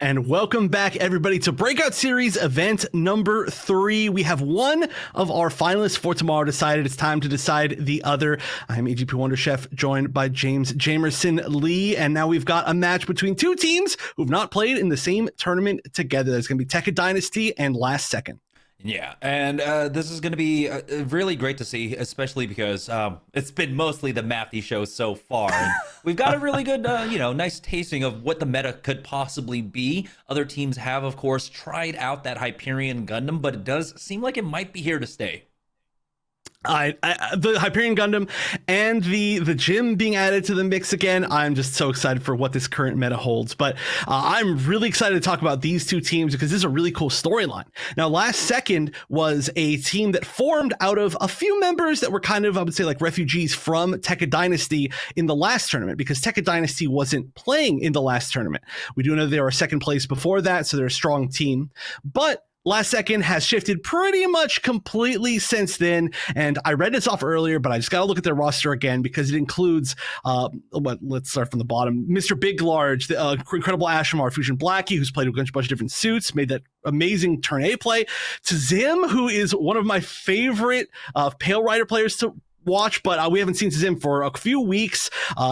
And welcome back, everybody, to Breakout Series Event number 3. We have one of our finalists for tomorrow decided. It's time to decide the other. I'm AGP Wonder Chef, joined by James Jamerson Lee. And now we've got a match between two teams who've not played in the same tournament together. There's going to be Tekka Dynasty and Last Second. Yeah, and this is going to be really great to see, especially because it's been mostly the Matthew show so far. And we've got a really good, nice tasting of what the meta could possibly be. Other teams have, of course, tried out that Hyperion Gundam, but it does seem like it might be here to stay. The Hyperion Gundam and the gym being added to the mix again. I'm just so excited for what this current meta holds. But I'm really excited to talk about these two teams because this is a really cool storyline. Now, Last Second was a team that formed out of a few members that were kind of, I would say, like refugees from Tekka Dynasty in the last tournament, because Tekka Dynasty wasn't playing in the last tournament. We do know they were second place before that, so they're a strong team. But Last Second has shifted pretty much completely since then, and I read this off earlier, but I just got to look at their roster again because it includes, let's start from the bottom, Mr. Big Large, the incredible Ashimar Fusion Blackie, who's played a bunch of different suits, made that amazing turn A play, to Zim, who is one of my favorite Pale Rider players to watch, but we haven't seen Zim for a few weeks.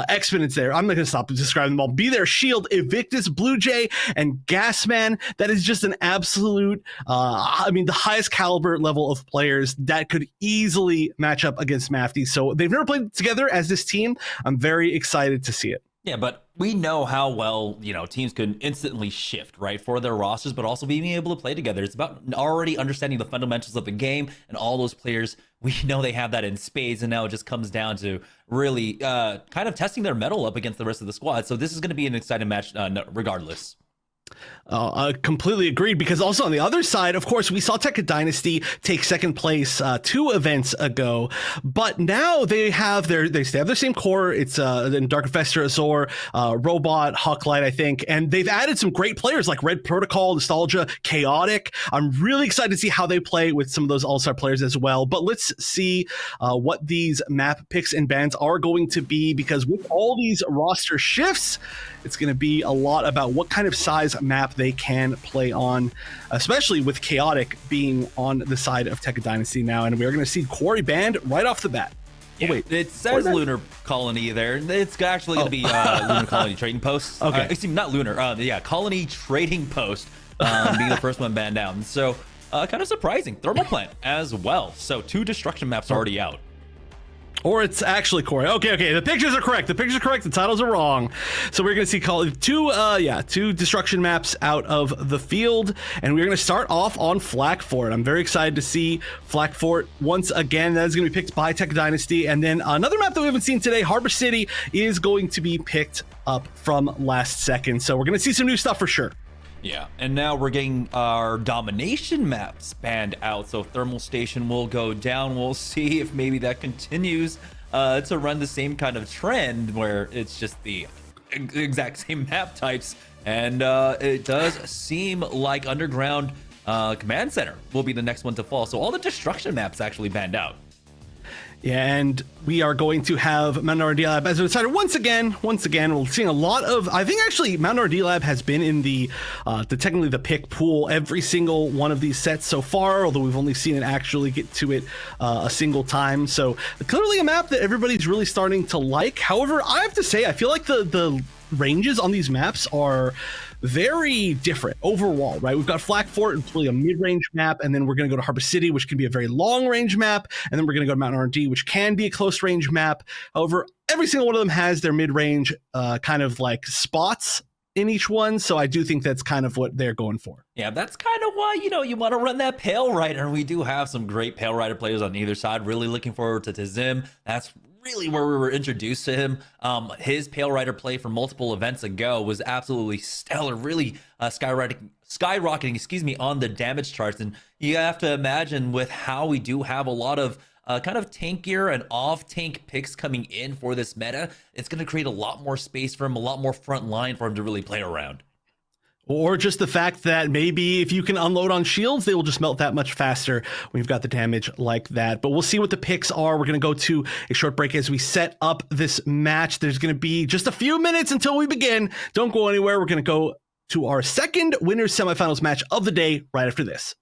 Exponents there. I'm not going to stop describing them all. Be There, Shield, Evictus, Blue Jay, and Gasman. That is just an absolute, the highest caliber level of players that could easily match up against Mafty. So they've never played together as this team. I'm very excited to see it. Yeah, but we know how well, teams can instantly shift, right, for their rosters, but also being able to play together. It's about already understanding the fundamentals of the game, and all those players, we know they have that in spades, and now it just comes down to really kind of testing their mettle up against the rest of the squad. So this is going to be an exciting match regardless. Completely agreed, because also on the other side, of course, we saw Tekka Dynasty take second place 2 events ago, but now they have they have their same core. It's in Dark Infestor, Azor, Robot, Hawklight, I think, and they've added some great players like Red Protocol, Nostalgia, Chaotic. I'm really excited to see how they play with some of those all-star players as well. But let's see what these map picks and bans are going to be, because with all these roster shifts, it's going to be a lot about what kind of size map they can play on, especially with Chaotic being on the side of Tekka Dynasty now. And we're going to see Quarry banned right off the bat. Yeah, oh, wait, it says Lunar Colony there. It's actually going to be Lunar Colony Trading Post. Okay. Excuse me, not Lunar. Colony Trading Post being the first one banned down. So kind of surprising. Thermal Plant as well. So 2 destruction maps already out. Or it's actually Corey. Okay. The pictures are correct. The titles are wrong. So we're going to see two destruction maps out of the field, and we're going to start off on Flak Fort. I'm very excited to see Flak Fort once again. That is going to be picked by Tekka Dynasty, and then another map that we haven't seen today, Harbor City, is going to be picked up from Last Second. So we're going to see some new stuff for sure. Yeah, and now we're getting our domination maps banned out, so Thermal Station will go down. We'll see if maybe that continues to run the same kind of trend where it's just the exact same map types, and it does seem like Underground Command Center will be the next one to fall, so all the destruction maps actually banned out. Yeah, and we are going to have Mount R&D Lab as a decider once again. We're seeing a lot of, I think actually Mount R&D Lab has been in the technically the pick pool every single one of these sets so far, although we've only seen it actually get to it a single time. So clearly a map that everybody's really starting to like. However, I have to say, I feel like the ranges on these maps are very different overall, right? We've got Flak Fort, it's really a mid-range map, and then we're going to go to Harbor City, which can be a very long-range map, and then we're going to go to Mountain R&D, which can be a close-range map. However, every single one of them has their mid-range kind of like spots in each one, so I do think that's kind of what they're going for. Yeah, that's kind of why, you want to run that Pale Rider, and we do have some great Pale Rider players on either side. Really looking forward to Zim. That's really where we were introduced to him. His Pale Rider play from multiple events ago was absolutely stellar, really skyrocketing, on the damage charts. And you have to imagine with how we do have a lot of kind of tankier and off-tank picks coming in for this meta, it's going to create a lot more space for him, a lot more front line for him to really play around. Or just the fact that maybe if you can unload on shields, they will just melt that much faster when you've got the damage like that. But we'll see what the picks are. We're going to go to a short break as we set up this match. There's going to be just a few minutes until we begin. Don't go anywhere. We're going to go to our second winners semifinals match of the day right after this.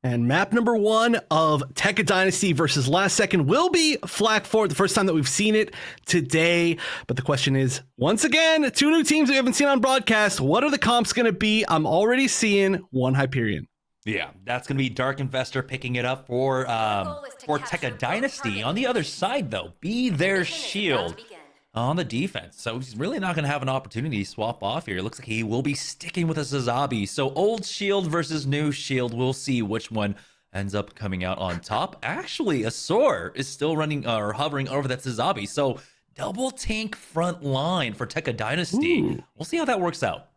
And map number 1 of Tekka Dynasty versus Last Second will be Flag 4, the first time that we've seen it today. But the question is, once again, 2 new teams we haven't seen on broadcast. What are the comps going to be? I'm already seeing one Hyperion. Yeah, that's going to be Dark Investor picking it up for Tekka Dynasty. On the other side, though, be their shield on the defense. So he's really not going to have an opportunity to swap off here. It looks like he will be sticking with a Sazabi. So old shield versus new shield. We'll see which one ends up coming out on top. Actually, Asor is still running or hovering over that Sazabi. So double tank front line for Tekka Dynasty. Ooh. We'll see how that works out.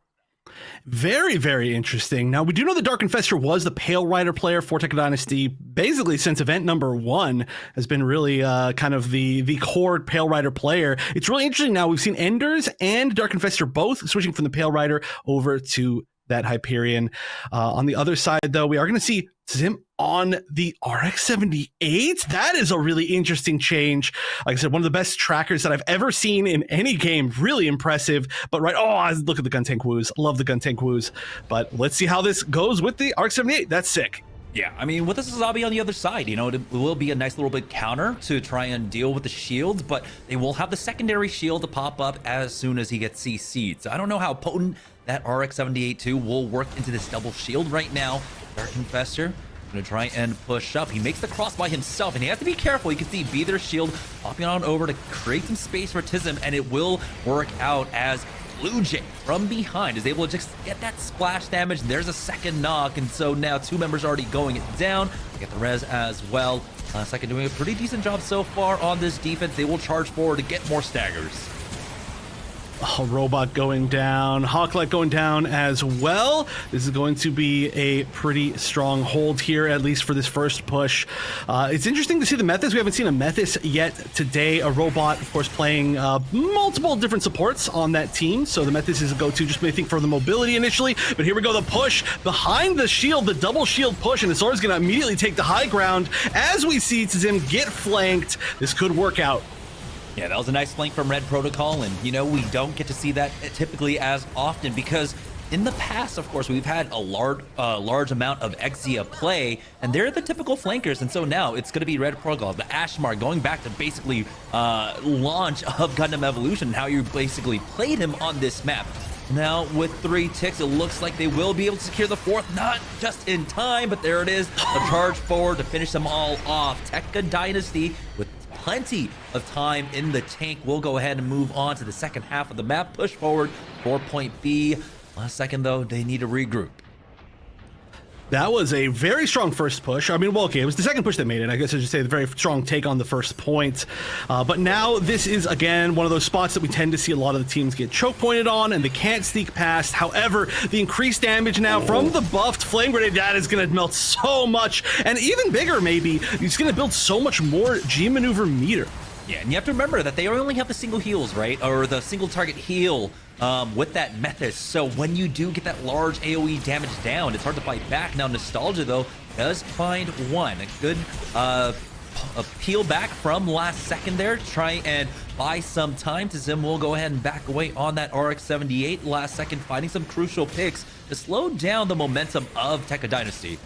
Very, very interesting. Now, we do know the Dark Infestor was the Pale Rider player for Tekka Dynasty, basically since event number 1 has been really kind of the core Pale Rider player. It's really interesting now. We've seen Enders and Dark Infestor both switching from the Pale Rider over to that Hyperion. On the other side, though, we are going to see Zim on the RX-78. That is a really interesting change. Like I said, one of the best trackers that I've ever seen in any game. Really impressive. But look at the gun tank woos. Love the gun tank woos. But let's see how this goes with the RX-78. That's sick. Yeah, I mean, with the Sazabi on the other side, it will be a nice little bit counter to try and deal with the shields, but they will have the secondary shield to pop up as soon as he gets CC'd. So I don't know how potent that RX-78 2 will work into this double shield right now. Dark Infestor Gonna try and push up. He makes the cross by himself, and he has to be careful. You can see Be Their Shield hopping on over to create some space for Tism, and it will work out as Blue Jay from behind is able to just get that splash damage. There's a second knock, and so now 2 members already going it down. They get the res as well. Second doing a pretty decent job so far on this defense. They will charge forward to get more staggers. A robot going down, Hawklight going down as well. This is going to be a pretty strong hold here, at least for this first push. It's interesting to see the Methis. We haven't seen a Methis yet today. A robot, of course, playing multiple different supports on that team. So the Methis is a go-to, just I think for the mobility initially. But here we go, the push behind the shield, the double shield push, and Azora's going to immediately take the high ground as we see Tazim get flanked. This could work out. Yeah, that was a nice flank from Red Protocol, and you know, we don't get to see that typically as often because in the past, of course, we've had a large amount of Exia play, and they're the typical flankers, and so now it's going to be Red Protocol, the Ashmar, going back to basically launch of Gundam Evolution, how you basically played him on this map. Now, with 3 ticks, it looks like they will be able to secure the 4th, not just in time, but there it is, a charge forward to finish them all off. Tekka Dynasty, with plenty of time in the tank, will go ahead and move on to the second half of the map, push forward, 4-point B. Last second, though, they need to regroup. That was a very strong first push. I mean, well, okay, it was the second push that made it. I guess I should say the very strong take on the first point. But now this is, again, one of those spots that we tend to see a lot of the teams get choke pointed on, and they can't sneak past. However, the increased damage now from the buffed Flame Grenade, that is going to melt so much. And even bigger, maybe, it's going to build so much more G maneuver meter. Yeah, and you have to remember that they only have the single heals, right? Or the single target heal with that Methis. So when you do get that large AoE damage down, it's hard to fight back. Now, Nostalgia, though, does find one. A good peel back from last second there to try and buy some time. Zim will go ahead and back away on that RX-78 last second, finding some crucial picks to slow down the momentum of Tekka Dynasty.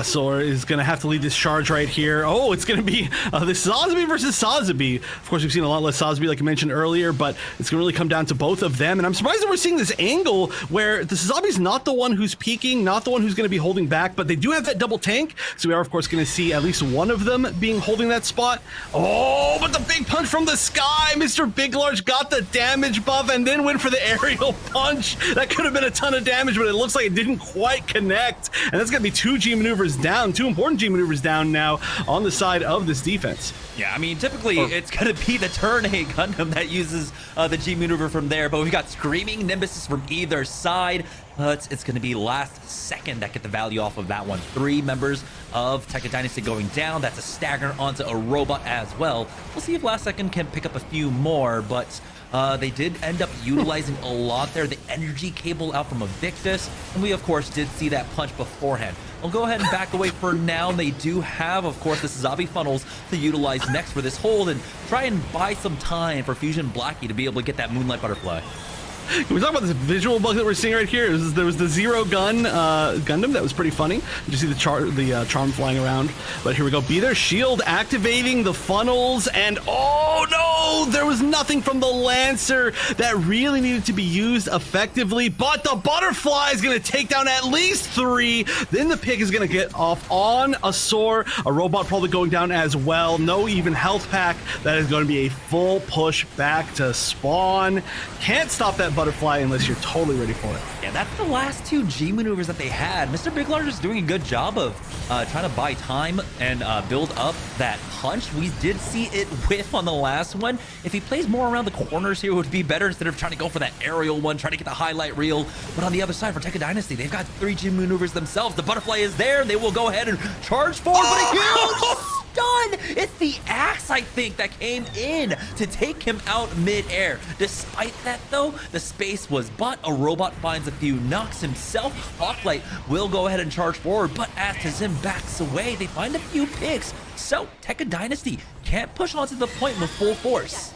Sor is going to have to lead this charge right here. Oh, it's going to be the Sazabi versus Sazabi. Of course, we've seen a lot less Sazabi, like you mentioned earlier, but it's going to really come down to both of them. And I'm surprised that we're seeing this angle where the Sazabi's not the one who's peeking, not the one who's going to be holding back, but they do have that double tank. So we are, of course, going to see at least one of them being holding that spot. Oh, but the big punch from the sky. Mr. Big Large got the damage buff and then went for the aerial punch. That could have been a ton of damage, but it looks like it didn't quite connect. And that's going to be 2 G maneuvers down, 2 important G maneuvers down now on the side of this defense. Yeah, I mean, typically it's going to be the turn A Gundam that uses the G maneuver from there, but we've got Screaming Nimbuses from either side. It's going to be last second that get the value off of that one. 3 members of Tekka Dynasty going down. That's a stagger onto a robot as well. We'll see if last second can pick up a few more, but they did end up utilizing a lot there. The energy cable out from Invictus, and we, of course, did see that punch beforehand. I'll go ahead and back away for now. They do have, of course, the Sazabi funnels to utilize next for this hold and try and buy some time for Fusion Blackie to be able to get that Moonlight Butterfly. Can we talk about this visual bug that we're seeing right here? There was the Zero Gun Gundam that was pretty funny. You just see the charm flying around. But here we go. Be Their Shield activating the funnels, and oh no, there was nothing from the Lancer that really needed to be used effectively. But the Butterfly is going to take down at least 3. Then the pick is going to get off on a Soar. A robot probably going down as well. No even health pack. That is going to be a full push back to spawn. Can't stop that Butterfly unless you're totally ready for it. Yeah, that's the last 2 G maneuvers that they had. Mr. Big Large is doing a good job of trying to buy time and build up that punch. We did see it whiff on the last one. If he plays more around the corners here, it would be better instead of trying to go for that aerial one, trying to get the highlight reel. But on the other side, for Tekka Dynasty, they've got 3 G maneuvers themselves. The Butterfly is there, and they will go ahead and charge forward, but a huge stun! It's the axe, I think, that came in to take him out mid-air. Despite that, though, the space was but. A robot finds a few knocks himself. Hawklight will go ahead and charge forward, but as Tazim backs away, they find a few picks. So, Tekka Dynasty can't push onto the point with full force.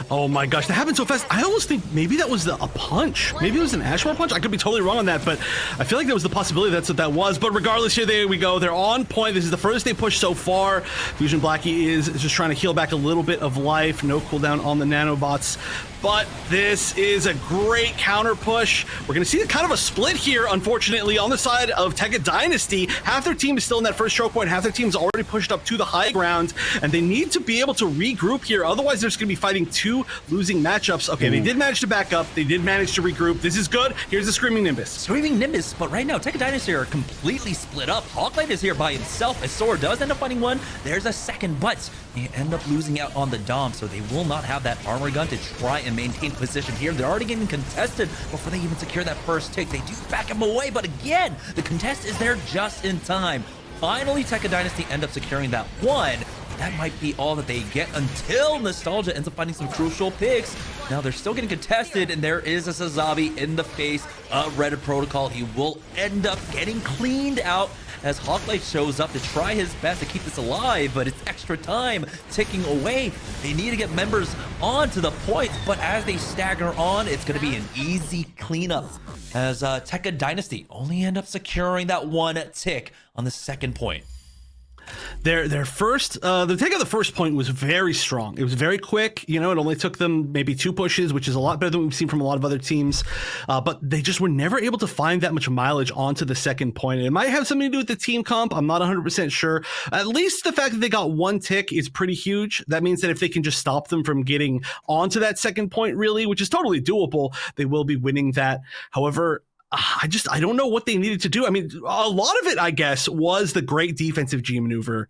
Oh my gosh, that happened so fast. I almost think maybe that was a punch. Maybe it was an Ashmore punch. I could be totally wrong on that, but I feel like there was the possibility that's what that was. But regardless, here there we go. They're on point. This is the furthest they pushed so far. Fusion Blackie is just trying to heal back a little bit of life. No cooldown on the nanobots. But this is a great counter push. We're going to see kind of a split here, unfortunately, on the side of Tekka Dynasty. Half their team is still in that first choke point. Half their team's already pushed up to the high ground, and they need to be able to regroup here. Otherwise, they're just going to be fighting two losing matchups. Okay, they did manage to back up. They did manage to regroup. This is good. Here's the Screaming Nimbus. Screaming Nimbus, but right now, Tekka Dynasty are completely split up. Hawklight is here by himself. As Sora does end up finding one. There's a second, but they end up losing out on the Dom, so they will not have that armor gun to try and maintain position here. They're already getting contested before they even secure that first tick. They do back him away, but again, the contest is there just in time. Finally, Tekka Dynasty end up securing that one. That might be all that they get until Nostalgia ends up finding some crucial picks. Now they're still getting contested, and there is a Sazabi in the face of Reddit Protocol. He will end up getting cleaned out as Hawklight shows up to try his best to keep this alive, but it's extra time ticking away. They need to get members onto the point, but as they stagger on, it's going to be an easy cleanup as Tekka Dynasty only end up securing that one tick on the second point. Their first, the take of the first point was very strong. It was very quick. You know, it only took them maybe 2 pushes, which is a lot better than we've seen from a lot of other teams. But they just were never able to find that much mileage onto the second point. And it might have something to do with the team comp. I'm not 100% sure. At least the fact that they got 1 tick is pretty huge. That means that if they can just stop them from getting onto that second point, really, which is totally doable, they will be winning that. However, I don't know what they needed to do. I mean, a lot of it, I guess, was the great defensive G maneuver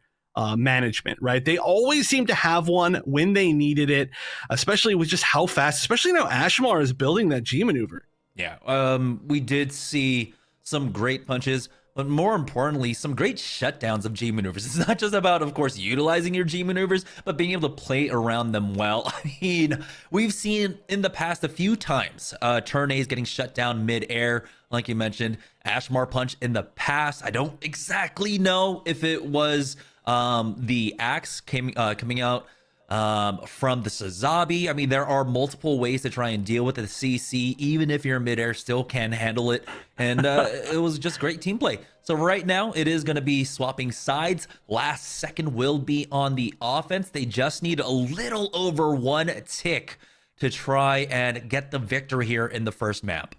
management, right? They always seem to have one when they needed it, especially with just how fast, especially now Ashmar is building that G maneuver. Yeah, we did see some great punches, but more importantly, some great shutdowns of G maneuvers. It's not just about, of course, utilizing your G maneuvers, but being able to play around them well. I mean, we've seen in the past a few times turn A's getting shut down mid-air, like you mentioned. Ashmar punch in the past. I don't exactly know if it was the axe coming out from the Sazabi. I mean, there are multiple ways to try and deal with the CC, even if you're midair, still can handle it. And it was just great team play. So right now, it is going to be swapping sides. Last second will be on the offense. They just need a little over 1 tick to try and get the victory here in the first map.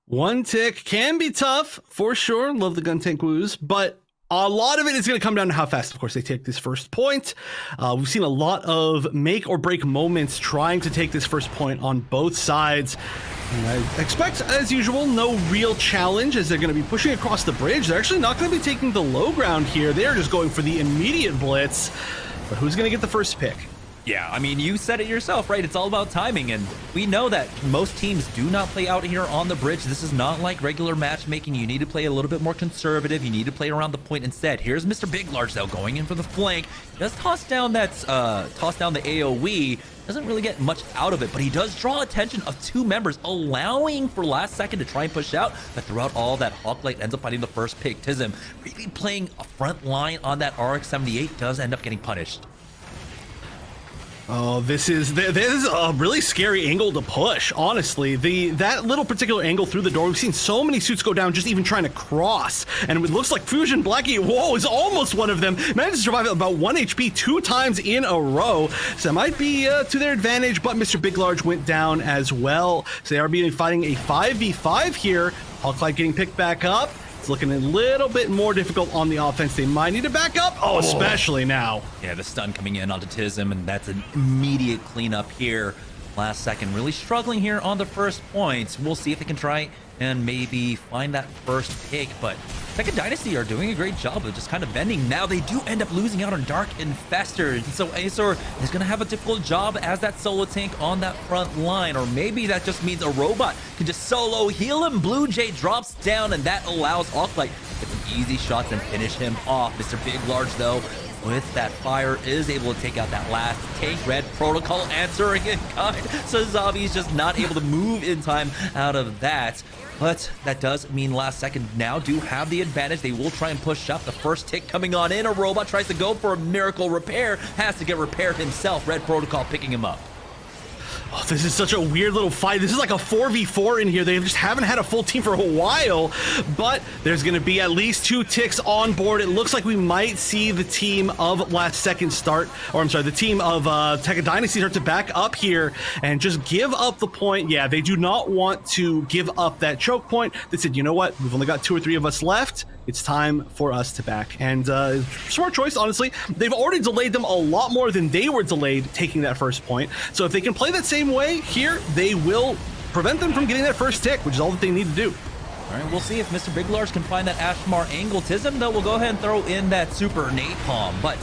1 tick can be tough, for sure. Love the gun tank woos, but a lot of it is going to come down to how fast, of course, they take this first point. We've seen a lot of make or break moments trying to take this first point on both sides. And I expect, as usual, no real challenge as they're going to be pushing across the bridge. They're actually not going to be taking the low ground here. They're just going for the immediate blitz. But who's going to get the first pick? Yeah, I mean, you said it yourself, right? It's all about timing, and we know that most teams do not play out here on the bridge. This is not like regular matchmaking. You need to play a little bit more conservative. You need to play around the point instead. Here's Mr. Big Large, though, going in for the flank. He does toss down the AoE. Doesn't really get much out of it, but he does draw attention of 2 members, allowing for last second to try and push out. But throughout all that, Hawklight ends up finding the first pick. Tism really playing a front line on that RX-78 does end up getting punished. Oh, this is a really scary angle to push, honestly. That little particular angle through the door, we've seen so many suits go down just even trying to cross. And it looks like Fusion Blackie, whoa, is almost one of them. Managed to survive about 1 HP 2 times in a row. So that might be to their advantage, but Mr. Big Large went down as well. So they are fighting a 5v5 here. Hawklight getting picked back up. Looking a little bit more difficult on the offense. They might need to back up. Oh, especially now. Yeah, the stun coming in onto Tism, and that's an immediate cleanup here. Last second, really struggling here on the first points. We'll see if they can try and maybe find that first pick, but Tekka Dynasty are doing a great job of just kind of bending. Now they do end up losing out on Dark Infestor, and so Azor is going to have a difficult job as that solo tank on that front line, or maybe that just means a robot can just solo heal him. Blue Jay drops down, and that allows Hawklight to get some easy shots and finish him off. Mr. Big Large, though, with that fire is able to take out that last tank. Red Protocol answering in kind. So Zabi's just not able to move in time out of that. But that does mean Last Second now do have the advantage. They will try and push up. The first tick coming on in. A robot tries to go for a miracle repair. Has to get repaired himself. Red Protocol picking him up. Oh, this is such a weird little fight. This is like a 4v4 in here. They just haven't had a full team for a while, but there's going to be at least 2 ticks on board. It looks like we might see the team of Last Second start, or I'm sorry, the team of Tekka Dynasty start to back up here and just give up the point. Yeah, they do not want to give up that choke point. They said, you know what? We've only got 2 or 3 of us left. It's time for us to back. And smart choice, honestly. They've already delayed them a lot more than they were delayed taking that first point. So if they can play that same way here, they will prevent them from getting that first tick, which is all that they need to do. All right, we'll see if Mr. Big Large can find that Ashmar angle. Tism, though, will go ahead and throw in that super napalm, but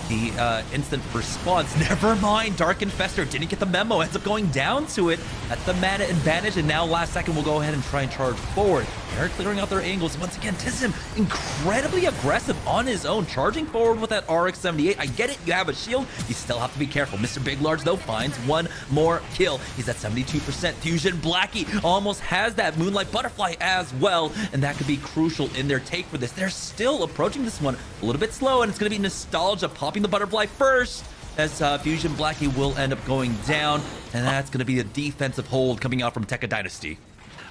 the instant response, never mind. Dark Infestor didn't get the memo, ends up going down to it at the mana advantage, and now Last Second will go ahead and try and charge forward. They're clearing out their angles. Once again, Tism incredibly aggressive on his own, charging forward with that RX-78. I get it, you have a shield, you still have to be careful. Mr. Big Large, though, finds one more kill. He's at 72%. Fusion Blackie almost has that Moonlight Butterfly as well, and that could be crucial in their take for this. They're still approaching this one a little bit slow, and it's going to be Nostalgia popping the Butterfly first, as Fusion Blackie will end up going down, and that's going to be a defensive hold coming out from Tekka Dynasty.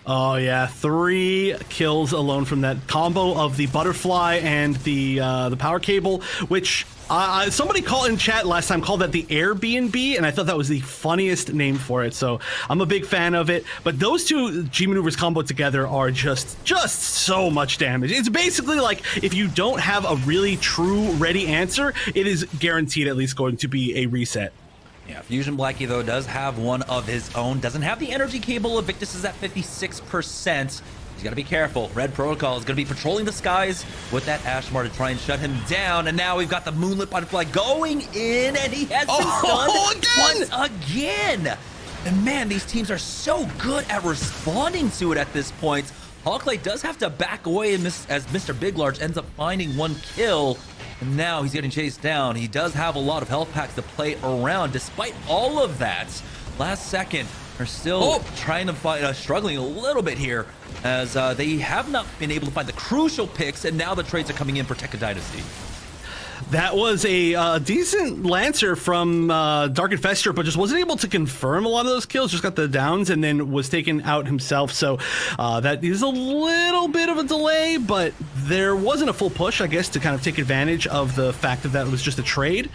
Oh yeah, 3 kills alone from that combo of the butterfly and the power cable, which somebody called in chat last time called that the Airbnb, and I thought that was the funniest name for it. So I'm a big fan of it. But those 2 G maneuvers combo together are just so much damage. It's basically like if you don't have a really true ready answer, it is guaranteed at least going to be a reset. Yeah, Fusion Blackie, though, does have one of his own. Doesn't have the energy cable. Evictus is at 56%. He's got to be careful. Red Protocol is going to be patrolling the skies with that Ashmar to try and shut him down. And now we've got the Moonlit Butterfly going in, and he has been stunned once again. And man, these teams are so good at responding to it at this point. Hawkley does have to back away as Mr. Big Large ends up finding 1 kill. And now he's getting chased down. He does have a lot of health packs to play around. Despite all of that, Last Second are still trying to fight, struggling a little bit here, as they have not been able to find the crucial picks, and now the trades are coming in for Tekka Dynasty. That was a decent Lancer from Dark Infestor, but just wasn't able to confirm a lot of those kills. Just got the downs and then was taken out himself. So that is a little bit of a delay, but there wasn't a full push, I guess, to kind of take advantage of the fact that was just a trade.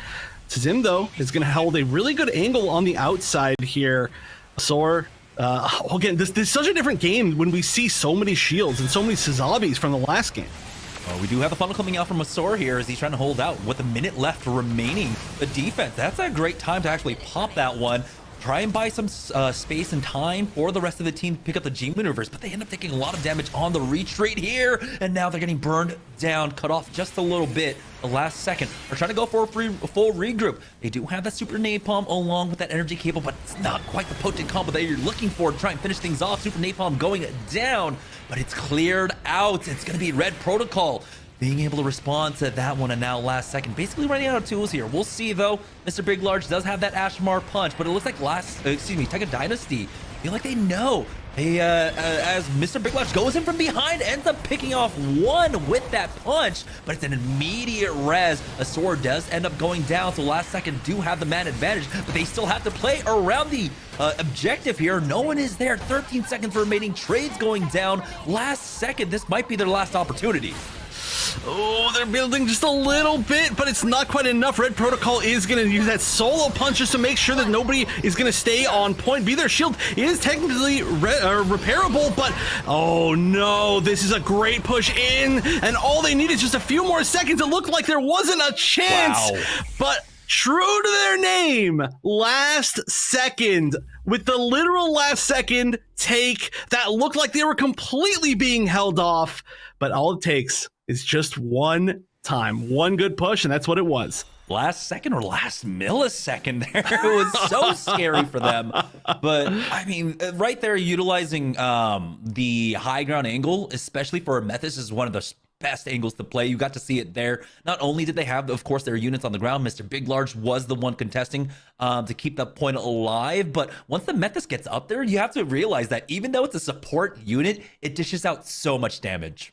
Tizim, though, is going to hold a really good angle on the outside here. Sor, again, this is such a different game when we see so many shields and so many Sazabis from the last game. We do have a funnel coming out from Asor here as he's trying to hold out with a minute left remaining. The defense, that's a great time to actually pop that one. Try and buy some space and time for the rest of the team to pick up the G maneuvers, but they end up taking a lot of damage on the retreat here, and now they're getting burned down, cut off just a little bit. The Last Second are trying to go for a full regroup. They do have that super napalm along with that energy cable, but it's not quite the potent combo that you're looking for to try and finish things off. Super napalm going down, but it's cleared out. It's going to be Red Protocol being able to respond to that one, and now Last Second basically running out of tools here. We'll see, though. Mr. Big Large does have that Ashmar punch, but it looks like Tekka Dynasty feel like they know. They, as Mr. Big Large goes in from behind, ends up picking off 1 with that punch, but it's an immediate res. A sword does end up going down, so Last Second do have the man advantage, but they still have to play around the objective here. No one is there. 13 seconds remaining. Trades going down. Last Second, this might be their last opportunity. Oh, they're building just a little bit, but it's not quite enough. Red Protocol is going to use that solo punch just to make sure that nobody is going to stay on point. Be their shield. It is technically repairable, but oh no, this is a great push in, and all they need is just a few more seconds. It looked like there wasn't a chance, but true to their name, Last Second, with the literal last second take that looked like they were completely being held off, but all it takes is just one time, one good push, and that's what it was. Last second or last millisecond there. It was so scary for them. But I mean, right there, utilizing the high ground angle, especially for Amethyst, is one of the best angles to play. You got to see it there. Not only did they have, of course, their units on the ground, Mr. Big Large was the one contesting to keep that point alive. But once the Metis gets up there, you have to realize that even though it's a support unit, it dishes out so much damage.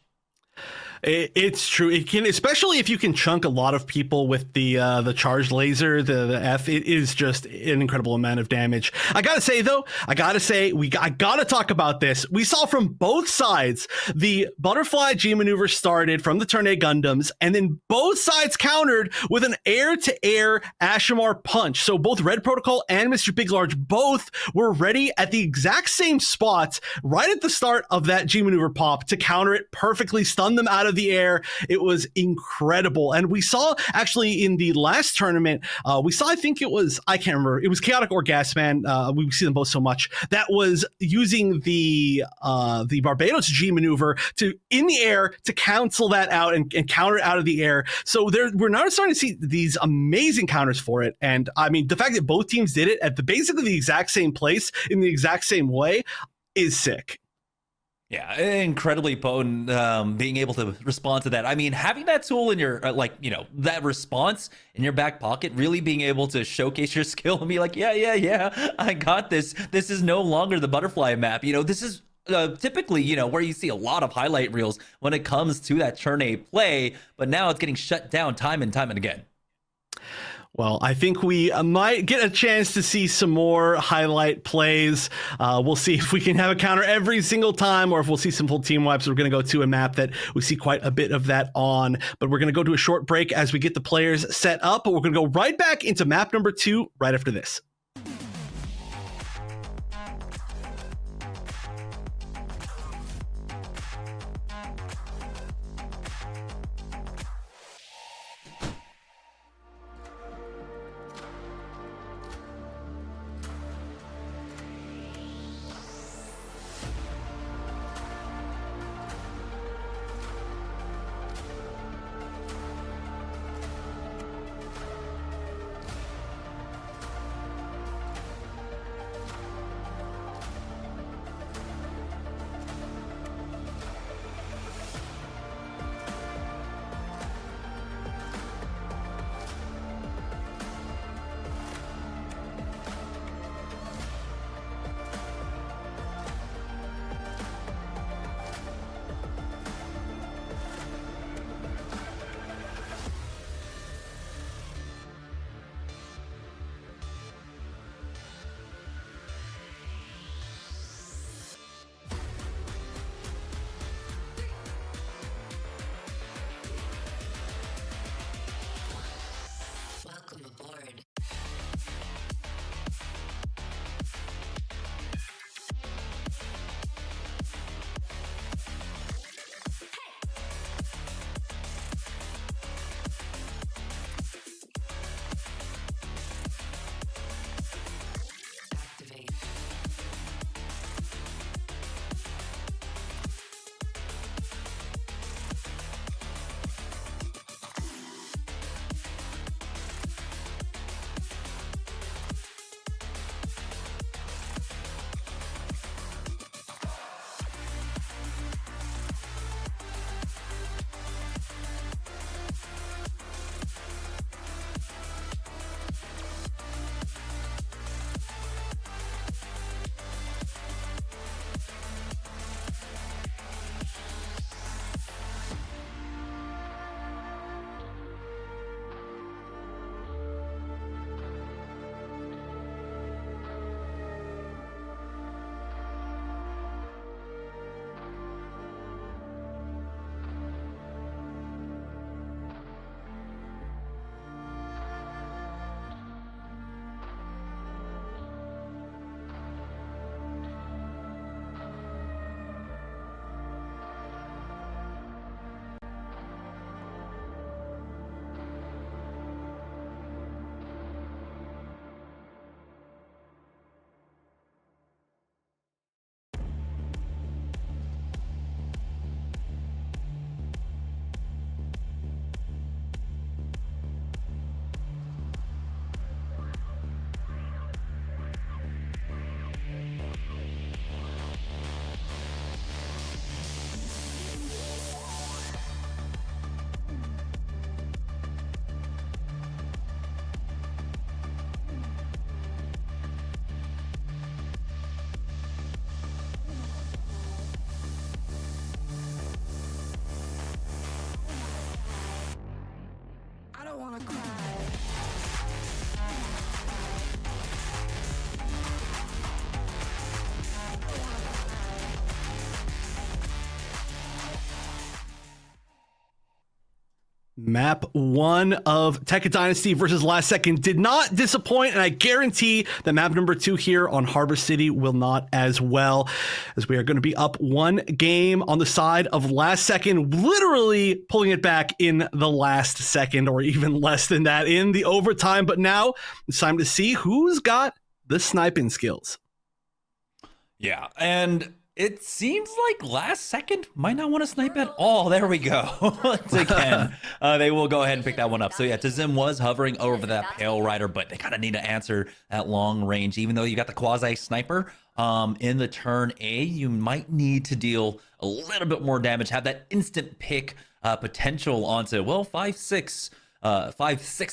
It's true. It can, especially if you can chunk a lot of people with the charged laser, the F. It is just an incredible amount of damage. I gotta say though, I gotta talk about this. We saw from both sides the butterfly G maneuver started from the turn A Gundams, and then both sides countered with an air-to-air Ashamar punch. So both Red Protocol and Mr. Big Large both were ready at the exact same spot right at the start of that G maneuver pop to counter it perfectly, stun them out of the air. It was incredible. And we saw actually in the last tournament, we saw, I think it was, I can't remember, it was Chaotic or Gasman. We see them both so much, that was using the Barbados G maneuver to in the air to cancel that out and counter it out of the air. So we're now starting to see these amazing counters for it. And I mean, the fact that both teams did it at basically the exact same place in the exact same way is sick. Yeah, incredibly potent, being able to respond to that. I mean, having that tool in your, that response in your back pocket, really being able to showcase your skill and be like, yeah, I got this. This is no longer the butterfly map. This is typically, where you see a lot of highlight reels when it comes to that turn A play, but now it's getting shut down time and time and again. Well, I think we might get a chance to see some more highlight plays. We'll see if we can have a counter every single time or if we'll see some full team wipes. We're going to go to a map that we see quite a bit of that on. But we're going to go to a short break as we get the players set up. But we're going to go right back into map number 2 right after this. Map 1 of Tekka Dynasty versus Last Second did not disappoint, and I guarantee that map number 2 here on Harbor City will not as well, as we are going to be up 1 game on the side of Last Second, literally pulling it back in the last second, or even less than that in the overtime. But now it's time to see who's got the sniping skills. Yeah, and it seems like Last Second might not want to snipe at all. There we go. Once again, they will go ahead and pick that one up. So yeah, Tazim was hovering over that Pale Rider, but they kind of need to answer at long range. Even though you got the Quasi Sniper in the turn A, you might need to deal a little bit more damage, have that instant pick potential onto, well, 5-6,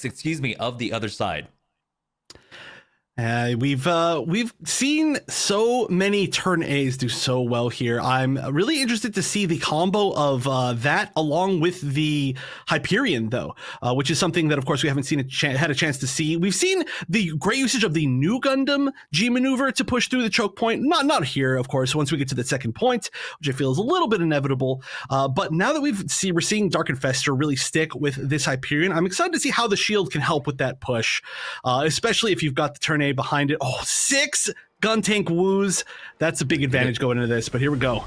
excuse me, of the other side. We've seen so many turn A's do so well here. I'm really interested to see the combo of that along with the Hyperion, though, which is something that, of course, we haven't seen had a chance to see. We've seen the great usage of the new Gundam G maneuver to push through the choke point. Not here, of course, once we get to the second point, which I feel is a little bit inevitable. But now that we're seeing Dark and Fester really stick with this Hyperion, I'm excited to see how the shield can help with that push, especially if you've got the turn A behind it. 6 gun tank woos. That's a big advantage going into this, but here we go.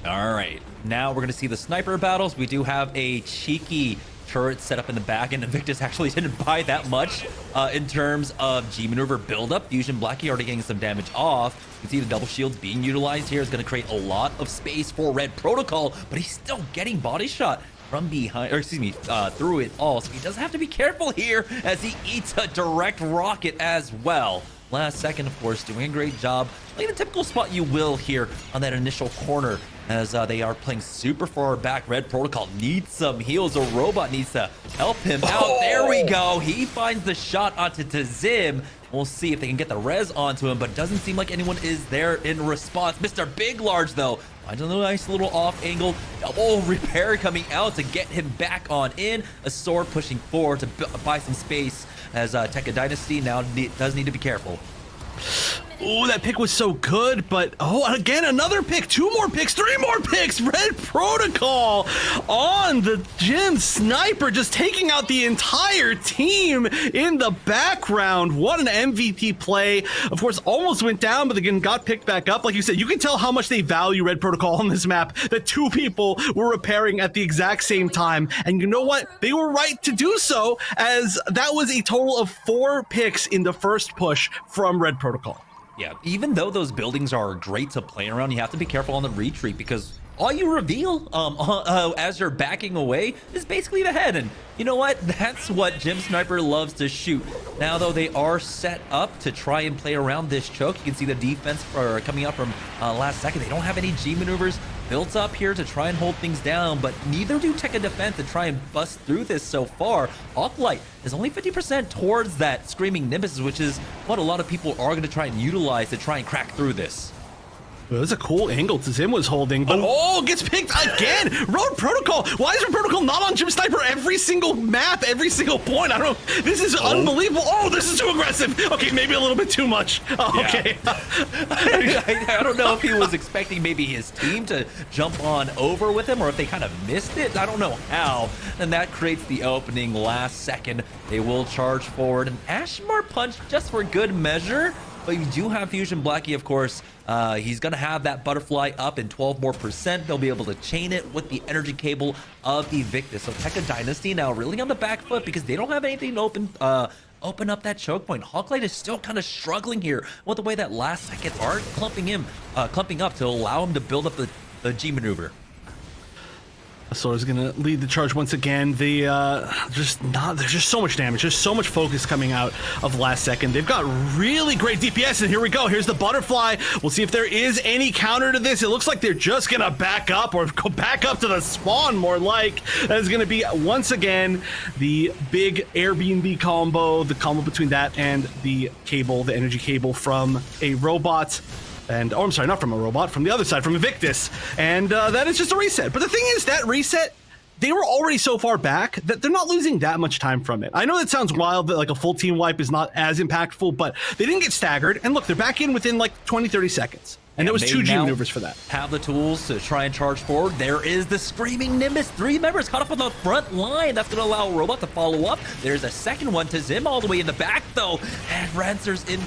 All right, now we're going to see the sniper battles. We do have a cheeky turret set up in the back, and Invictus actually didn't buy that much in terms of G maneuver buildup. Fusion Blackie already getting some damage off. You can see the double shields being utilized here is going to create a lot of space for Red Protocol, but he's still getting body shot from behind, or excuse me, through it all. So he does have to be careful here as he eats a direct rocket as well. Last Second, of course, doing a great job. Like the typical spot you will here on that initial corner, as they are playing super far back. Red Protocol needs some heals. A robot needs to help him out. There we go. He finds the shot onto Tazim. We'll see if they can get the res onto him, but doesn't seem like anyone is there in response. Mr. Big Large, though, finds a nice little off angle. Double repair coming out to get him back on in. A sword pushing forward to buy some space, as Tekka Dynasty now does need to be careful. Oh, that pick was so good, but again, another pick, 2 more picks, 3 more picks. Red Protocol on the Jim Sniper, just taking out the entire team in the background. What an MVP play. Of course, almost went down, but again, got picked back up. Like you said, you can tell how much they value Red Protocol on this map, that 2 people were repairing at the exact same time. And you know what? They were right to do so, as that was a total of 4 picks in the first push from Red Protocol. Yeah, even though those buildings are great to play around, you have to be careful on the retreat, because all you reveal as you're backing away is basically the head. And you know what? That's what Jim Sniper loves to shoot. Now, though, they are set up to try and play around this choke. You can see the defense coming up from Last Second. They don't have any G maneuvers built up here to try and hold things down, but neither do Tekka Defense to try and bust through this so far. Hawklight is only 50% towards that Screaming Nimbus, which is what a lot of people are going to try and utilize to try and crack through this. Well, that's a cool angle Tazim was holding, but gets picked again. Road Protocol. Why is Road Protocol not on Jim Sniper every single map, every single point? I don't know. This is unbelievable. This is too aggressive. Okay, maybe a little bit too much. Okay. I don't know if he was expecting maybe his team to jump on over with him, or if they kind of missed it. I don't know how. And that creates the opening. Last Second, they will charge forward. An Ashmar punch just for good measure. But you do have Fusion Blackie, of course. He's going to have that butterfly up in 12% more. They'll be able to chain it with the energy cable of Evictus. So Tekka Dynasty now really on the back foot, because they don't have anything to open up that choke point. Hawklight is still kind of struggling here with the way that Last Second are clumping up to allow him to build up the G maneuver. So is going to lead the charge once again. There's just so much damage. There's so much focus coming out of Last Second. They've got really great DPS, and here we go. Here's the butterfly. We'll see if there is any counter to this. It looks like they're just going to back up, or go back up to the spawn, more like. That is going to be, once again, the big Airbnb combo, the combo between that and the cable, the energy cable from a robot. And, I'm sorry, not from a robot, from the other side, from Evictus. And that is just a reset. But the thing is, that reset they were already so far back that they're not losing that much time from it. I know that sounds wild that like a full team wipe is not as impactful, but they didn't get staggered. And look, they're back in within like 20, 30 seconds. And there was 2 G maneuvers for that. Have the tools to try and charge forward. There is the Screaming Nimbus. 3 members caught up on the front line. That's going to allow Robot to follow up. There's a second one to Zim all the way in the back, though. And Rancer's in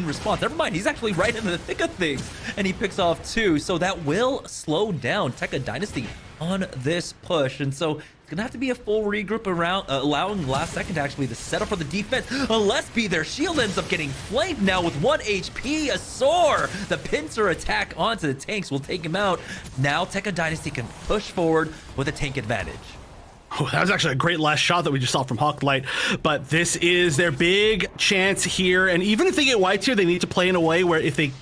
response. Never mind. He's actually right in the thick of things. And he picks off 2. So that will slow down Tekka Dynasty on this push. And so it's gonna have to be a full regroup around, allowing Last Second to actually set up for the defense, unless their shield ends up getting flanked now with 1 HP. A Soar, the pincer attack onto the tanks will take him out. Now Tekka Dynasty can push forward with a tank advantage. Oh, that was actually a great last shot that we just saw from Hawklight, but this is their big chance here. And even if they get wiped here, they need to play in a way where if they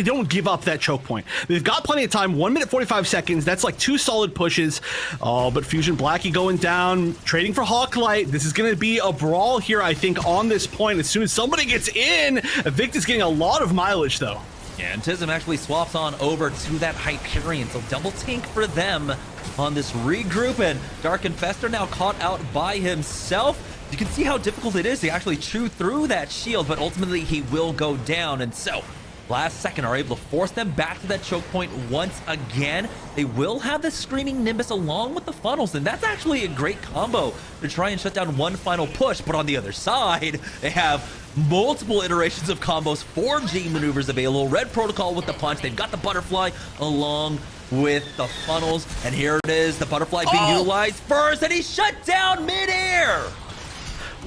don't give up that choke point. They've got plenty of time, 1 minute 45 seconds. That's like 2 solid pushes. Oh, but Fusion Blackie going down, trading for Hawklight. This is going to be a brawl here, I think, on this point. As soon as somebody gets in, Victor's getting a lot of mileage, though. Yeah, and Tism actually swaps on over to that Hyperion, so double tank for them on this regroup. And Dark Infestor now caught out by himself. You can see how difficult it is to actually chew through that shield, but ultimately he will go down. And so Last Second are able to force them back to that choke point once again. They will have the Screaming Nimbus along with the funnels, and that's actually a great combo to try and shut down one final push. But on the other side, they have multiple iterations of combos, 4 G maneuvers available. Red Protocol with the punch. They've got the butterfly along with the funnels. And here it is, the butterfly being utilized first, and he's shut down midair.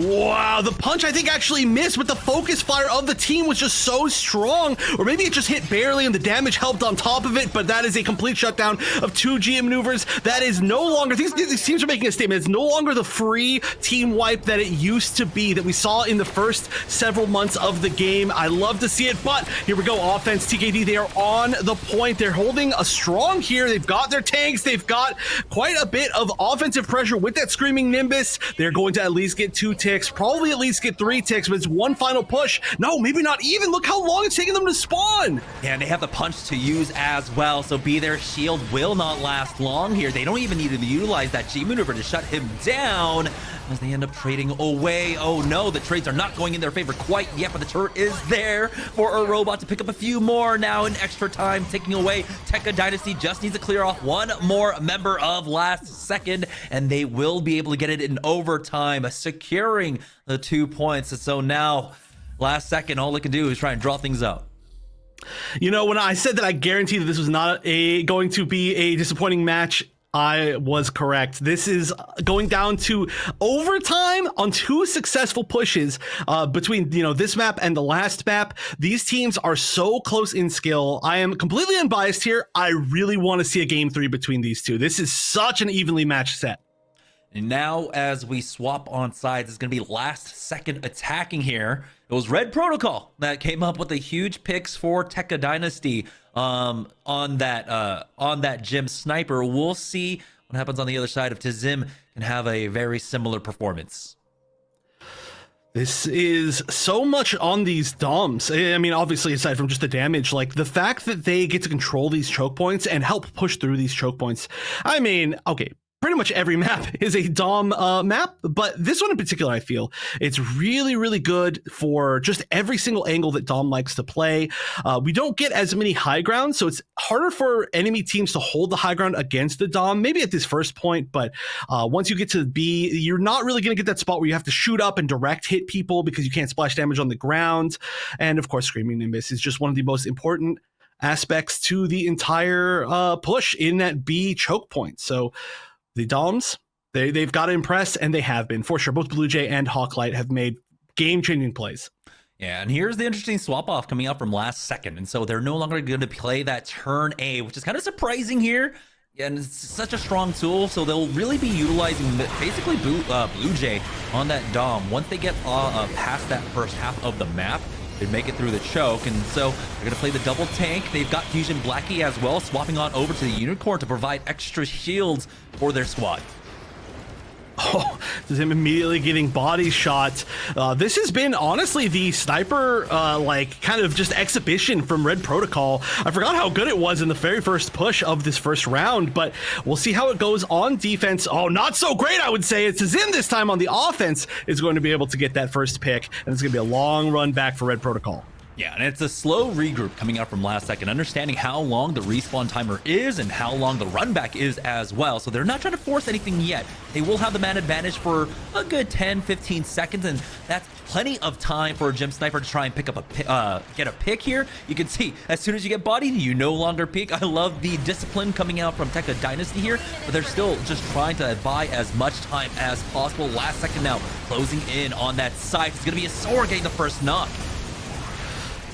Wow, the punch I think actually missed, but the focus fire of the team was just so strong. Or maybe it just hit barely and the damage helped on top of it, but that is a complete shutdown of 2 GM maneuvers. That is no longer, these teams are making a statement, it's no longer the free team wipe that it used to be, that we saw in the first several months of the game. I love to see it, but here we go, offense, TKD, they are on the point. They're holding a strong here. They've got their tanks. They've got quite a bit of offensive pressure with that Screaming Nimbus. They're going to at least get 2 ticks, probably at least get 3 ticks, but it's one final push. No, maybe not even. Look how long it's taking them to spawn. Yeah, and they have the punch to use as well, so Be Their shield will not last long here. They don't even need to utilize that G maneuver to shut him down, as they end up trading away. Oh no, the trades are not going in their favor quite yet, but the turret is there for a robot to pick up a few more now in extra time, taking away. Tekka Dynasty just needs to clear off 1 more member of Last Second, and they will be able to get it in overtime, securing the 2 points. And so now Last Second, all they can do is try and draw things out. You know, when I said that I guarantee that this was not going to be a disappointing match, I was correct. This is going down to overtime on 2 successful pushes between, you know, this map and the last map. These teams are so close in skill. I am completely unbiased here. I really want to see a game 3 between these two. This is such an evenly matched set. And now as we swap on sides, it's going to be Last Second attacking here. It was Red Protocol that came up with the huge picks for Tekka Dynasty on that Gym Sniper. We'll see what happens on the other side if Tizim can have a very similar performance. This is so much on these DOMs. I mean, obviously, aside from just the damage, like the fact that they get to control these choke points and help push through these choke points. I mean, okay, pretty much every map is a DOM map, but this one in particular, I feel it's really, really good for just every single angle that DOM likes to play. We don't get as many high grounds, so it's harder for enemy teams to hold the high ground against the DOM, maybe at this first point, but once you get to B, you're not really going to get that spot where you have to shoot up and direct hit people because you can't splash damage on the ground. And of course, Screaming Nimbus is just one of the most important aspects to the entire push in that B choke point. So the DOMs, they've got to impress, and they have been, for sure. Both Blue Jay and Hawklight have made game-changing plays. Yeah, and here's the interesting swap-off coming out from Last Second. And so they're no longer going to play that turn A, which is kind of surprising here. And it's such a strong tool, so they'll really be utilizing basically Blue Jay on that DOM. Once they get past that first half of the map, they make it through the choke, and so they're going to play the double tank. They've got Fusion Blackie as well, swapping on over to the Unicorn to provide extra shields for their squad. Oh, this is him immediately getting body shot. This has been honestly the sniper like kind of just exhibition from Red Protocol. I forgot how good it was in the very first push of this first round, but we'll see how it goes on defense. Oh, not so great, I would say. It's Zim this time on the offense is going to be able to get that first pick, and it's going to be a long run back for Red Protocol. Yeah, and it's a slow regroup coming out from last second, understanding how long the respawn timer is and how long the run back is as well. So they're not trying to force anything yet. They will have the man advantage for a good 10-15 seconds, and that's plenty of time for a Gem Sniper to try and pick up get a pick here. You can see as soon as you get bodied, you no longer peek. I love the discipline coming out from Tekka Dynasty here, but they're still just trying to buy as much time as possible. Last second now, closing in on that side. It's going to be a sword getting the first knock.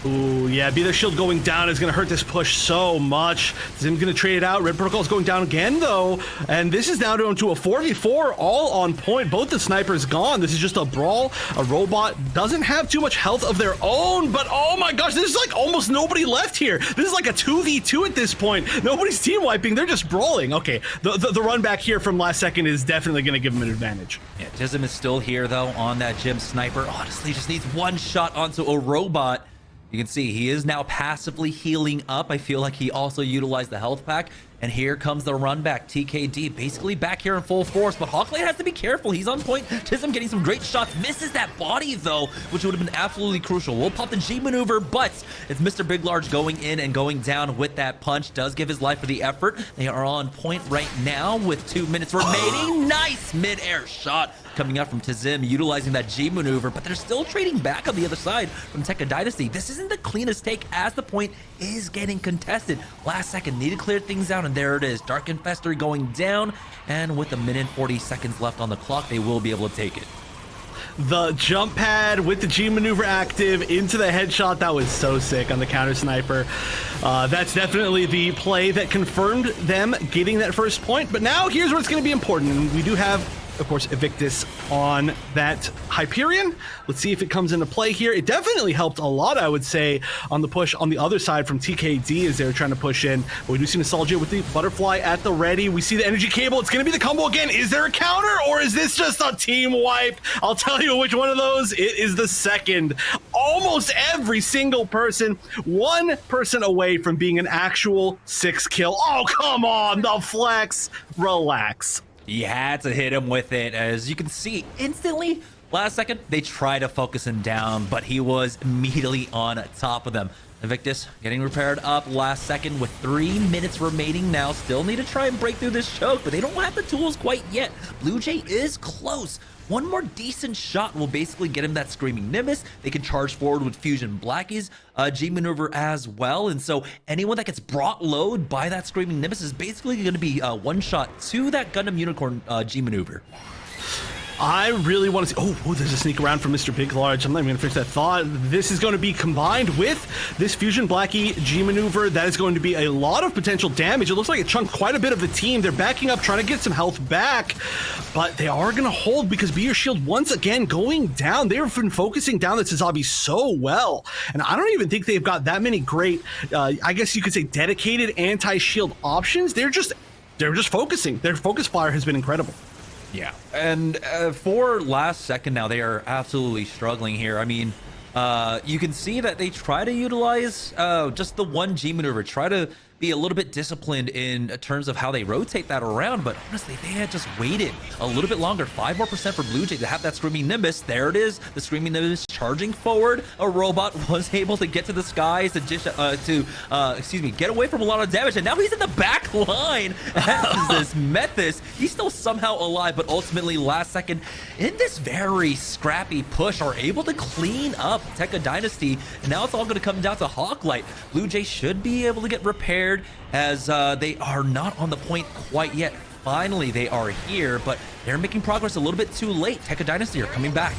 Ooh, yeah, Be Their Shield going down is going to hurt this push so much. Zim's going to trade it out. Red Protocol is going down again, though. And this is now down to a 4v4, all on point. Both the snipers gone. This is just a brawl. A robot doesn't have too much health of their own, but oh my gosh, this is like almost nobody left here. This is like a 2v2 at this point. Nobody's team wiping. They're just brawling. Okay, the run back here from last second is definitely going to give them an advantage. Yeah, Jism is still here, though, on that Gem Sniper. Honestly, just needs one shot onto a robot. You can see he is now passively healing up. I feel like he also utilized the health pack. And here comes the run back. TKD basically back here in full force, but Hawklight has to be careful. He's on point. Chisholm getting some great shots. Misses that body, though, which would have been absolutely crucial. We'll pop the G maneuver, but it's Mr. Big Large going in and going down with that punch. Does give his life for the effort. They are on point right now with 2 minutes remaining. Nice mid-air shot coming out from Tizim, utilizing that G maneuver, but they're still trading back on the other side from Tekka Dynasty. This isn't the cleanest take as the point is getting contested. Last second, need to clear things out, and there it is. Dark Infestor going down, and with a minute and 40 seconds left on the clock, they will be able to take it. The jump pad with the G maneuver active into the headshot. That was so sick on the counter sniper. That's definitely the play that confirmed them getting that first point. But now here's where it's going to be important. And we do have, of course, Evictus on that Hyperion. Let's see if it comes into play here. It definitely helped a lot, I would say, on the push on the other side from TKD as they were trying to push in. But we do see Nostalgia with the butterfly at the ready. We see the energy cable. It's going to be the combo again. Is there a counter, or is this just a team wipe? I'll tell you which one of those. It is the second. Almost every single person, one person away from being an actual 6 kill. Oh, come on, the flex. Relax. You had to hit him with it. As you can see, instantly, last second, they try to focus him down, but he was immediately on top of them. Invictus getting repaired up last second with 3 minutes remaining now. Still need to try and break through this choke, but they don't have the tools quite yet. Blue Jay is close. One more decent shot will basically get him that Screaming Nimbus. They can charge forward with Fusion Blackie's G maneuver as well. And so anyone that gets brought low by that Screaming Nimbus is basically going to be one shot to that Gundam Unicorn G maneuver. I really want to see... Oh, there's a sneak around from Mr. Big Large. I'm not even going to finish that thought. This is going to be combined with this Fusion Blackie G maneuver. That is going to be a lot of potential damage. It looks like it chunked quite a bit of the team. They're backing up, trying to get some health back. But they are going to hold because Be Your Shield once again going down. They've been focusing down the Tsuzabi so well. And I don't even think they've got that many great, I guess you could say, dedicated anti-shield options. They're just focusing. Their focus fire has been incredible. Yeah, and for last second now, they are absolutely struggling here. I mean, you can see that they try to utilize just the one G maneuver, try to be a little bit disciplined in terms of how they rotate that around, but honestly, they had just waited a little bit longer. 5% more for Blue Jay to have that Screaming Nimbus. There it is, the Screaming Nimbus charging forward. A robot was able to get to the skies to get away from a lot of damage, and now he's in the back line as this Methus. He's still somehow alive, but ultimately last second in this very scrappy push are able to clean up Tekka Dynasty, and now it's all going to come down to Hawklight. Blue Jay should be able to get repaired as they are not on the point quite yet. Finally, they are here, but they're making progress a little bit too late. Tekka Dynasty are coming back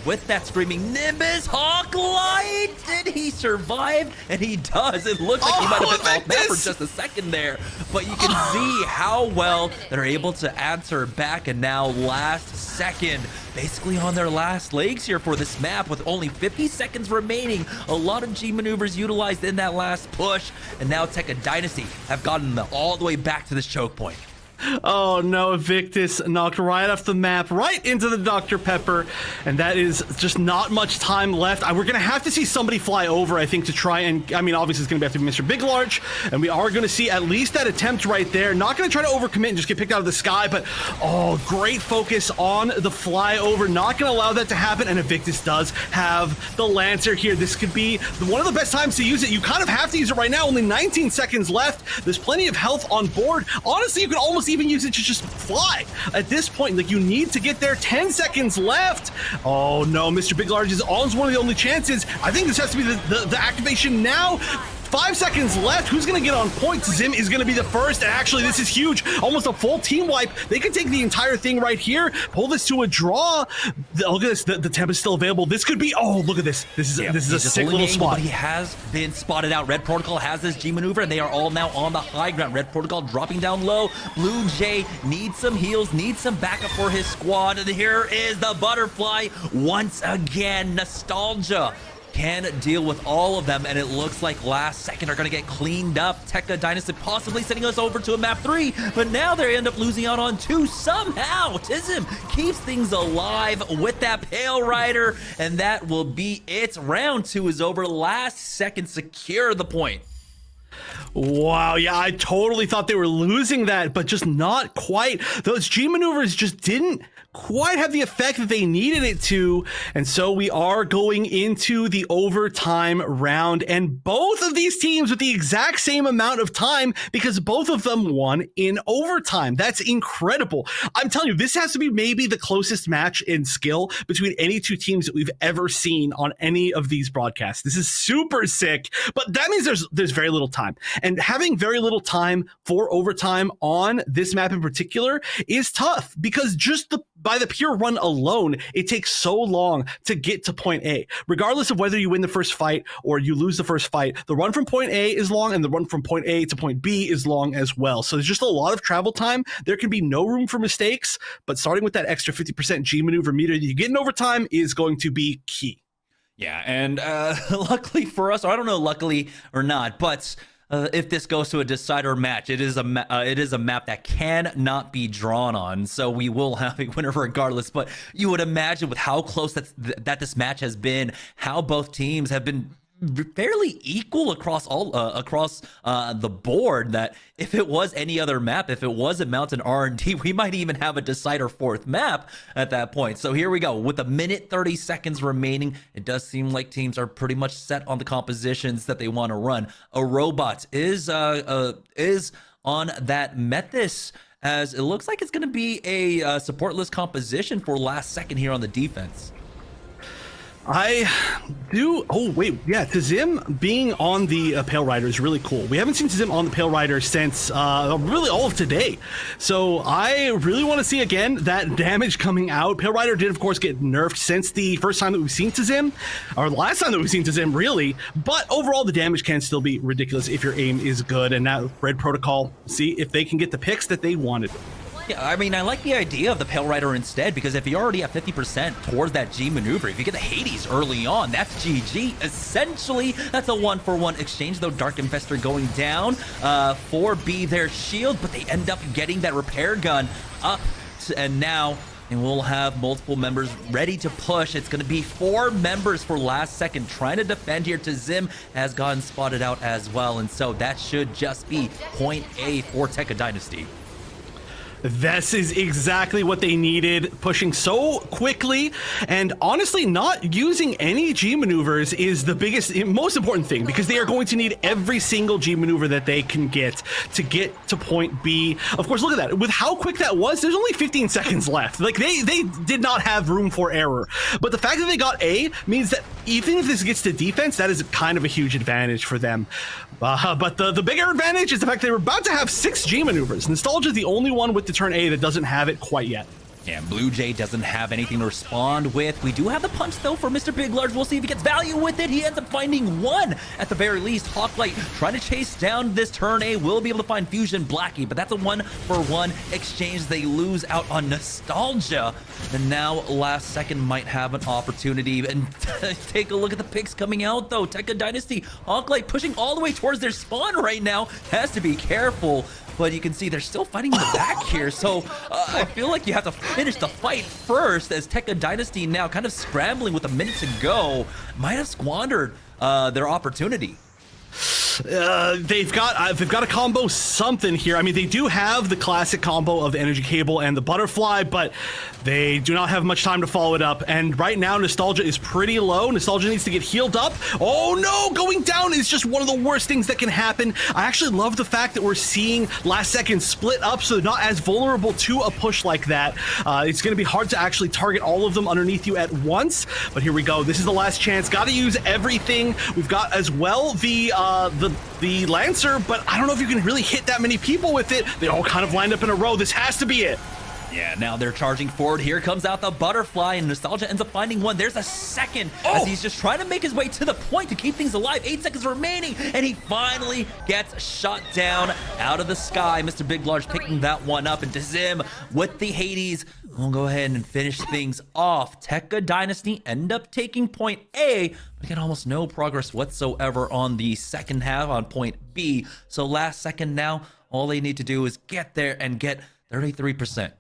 with that Screaming Nimbus. Hawklight, did he survive? And he does. It looks like he might have been off map for just a second there, but you can see how well they're able to answer back. And now last second, basically on their last legs here for this map with only 50 seconds remaining. A lot of G maneuvers utilized in that last push, and now Tekka Dynasty have gotten them all the way back to this choke point. Oh no, Victus knocked right off the map, right into the Dr. Pepper, and that is just not much time left. We're going to have to see somebody fly over, I think, to try and, I mean, obviously it's going to have to be Mr. Big Large, and we are going to see at least that attempt right there. Not going to try to overcommit and just get picked out of the sky, but, oh, great focus on the flyover. Not going to allow that to happen, and Victus does have the Lancer here. This could be one of the best times to use it. You kind of have to use it right now. Only 19 seconds left. There's plenty of health on board. Honestly, you could almost even use it to just fly at this point. Like, you need to get there. 10 seconds left. Oh no, Mr. Big Large is always one of the only chances. I think this has to be the activation now. 5 seconds left. Who's going to get on point? Zim is going to be the first. And actually, this is huge. Almost a full team wipe. They can take the entire thing right here. Pull this to a draw. Look at this. The temp is still available. This could be. Oh, look at this. This is a sick little spot. He has been spotted out. Red Protocol has this G maneuver, and they are all now on the high ground. Red Protocol dropping down low. Blue Jay needs some heals, needs some backup for his squad. And here is the butterfly once again. Nostalgia can deal with all of them, and it looks like last second are going to get cleaned up. Tekka Dynasty possibly sending us over to a map 3, but now they end up losing out on 2 somehow. Tism keeps things alive with that Pale Rider, and that will be it. Round 2 is over. Last second secure the point. Wow, yeah, I totally thought they were losing that, but just not quite. Those G maneuvers just didn't quite have the effect that they needed it to, and so we are going into the overtime round, and both of these teams with the exact same amount of time because both of them won in overtime. That's incredible. I'm telling you, this has to be maybe the closest match in skill between any two teams that we've ever seen on any of these broadcasts. This is super sick, but that means there's very little time. And having very little time for overtime on this map in particular is tough because just by the pure run alone, it takes so long to get to point A. Regardless of whether you win the first fight or you lose the first fight, the run from point A is long and the run from point A to point B is long as well. So there's just a lot of travel time. There can be no room for mistakes, but starting with that extra 50% G maneuver meter that you get in overtime is going to be key. Yeah, and luckily for us, or I don't know luckily or not, but if this goes to a decider match, it is a map that cannot be drawn on, so we will have a winner regardless. But you would imagine with how close that this match has been, how both teams have been fairly equal across the board, that if it was any other map, if it was a Mountain R&D, we might even have a decider fourth map at that point. So here we go. With a minute 30 seconds remaining, it does seem like teams are pretty much set on the compositions that they want to run. A robot is on that Methis, as it looks like it's going to be a supportless composition for last second here on the defense. I do. Oh, wait. Yeah, Tazim being on the Pale Rider is really cool. We haven't seen Tazim on the Pale Rider since really all of today. So I really want to see, again, that damage coming out. Pale Rider did, of course, get nerfed since the first time that we've seen Tazim, or the last time that we've seen Tazim, really. But overall, the damage can still be ridiculous if your aim is good. And now Red Protocol, see if they can get the picks that they wanted. Yeah, I mean, I like the idea of the Pale Rider instead, because if you already have 50% towards that G maneuver, if you get the Hades early on, that's GG. Essentially, that's a 1-for-1 exchange, though Dark Infestor going down for B, their shield, but they end up getting that repair gun up, and now and we'll have multiple members ready to push. It's going to be 4 members for last second trying to defend here. To Zim has gotten spotted out as well, and so that should just be point A for Tekka Dynasty. This is exactly what they needed, pushing so quickly, and honestly not using any G maneuvers is the most important thing, because they are going to need every single G maneuver that they can get to point B. Of course, look at that. With how quick that was, there's only 15 seconds left. Like, they did not have room for error. But the fact that they got A means that even if this gets to defense, that is kind of a huge advantage for them. But the bigger advantage is the fact they were about to have 6 G maneuvers. Nostalgia is the only one with the turn A that doesn't have it quite yet. Yeah, Blue Jay doesn't have anything to respond with. We do have the punch, though, for Mr. Big Large. We'll see if he gets value with it. He ends up finding 1 at the very least. Hawklight trying to chase down this turn A. Will be able to find Fusion Blackie, but that's a 1-for-1 exchange. They lose out on Nostalgia. And now last second might have an opportunity. And take a look at the picks coming out, though. Tekka Dynasty, Hawklight pushing all the way towards their spawn right now. Has to be careful. but you can see they're still fighting in the back here. So I feel like you have to finish the fight first, as Tekka Dynasty now kind of scrambling with a minute to go might have squandered their opportunity. They've got to combo something here. I mean, they do have the classic combo of the energy cable and the butterfly, but they do not have much time to follow it up. And right now, Nostalgia is pretty low. Nostalgia needs to get healed up. Oh no, going down is just one of the worst things that can happen. I actually love the fact that we're seeing Last Second split up, so they're not as vulnerable to a push like that. It's going to be hard to actually target all of them underneath you at once. But here we go. This is the last chance. Got to use everything. We've got as well the Lancer, but I don't know if you can really hit that many people with it. They all kind of lined up in a row. This has to be it. Yeah, now they're charging forward. Here comes out the butterfly, and Nostalgia ends up finding one. There's a second as he's just trying to make his way to the point to keep things alive. 8 seconds remaining, and he finally gets shot down out of the sky. Mr. Big Large picking that one up, and Zim with the Hades will go ahead and finish things off. Tekka Dynasty end up taking point A, but get almost no progress whatsoever on the second half on point B. So Last Second now, all they need to do is get there and get 33%.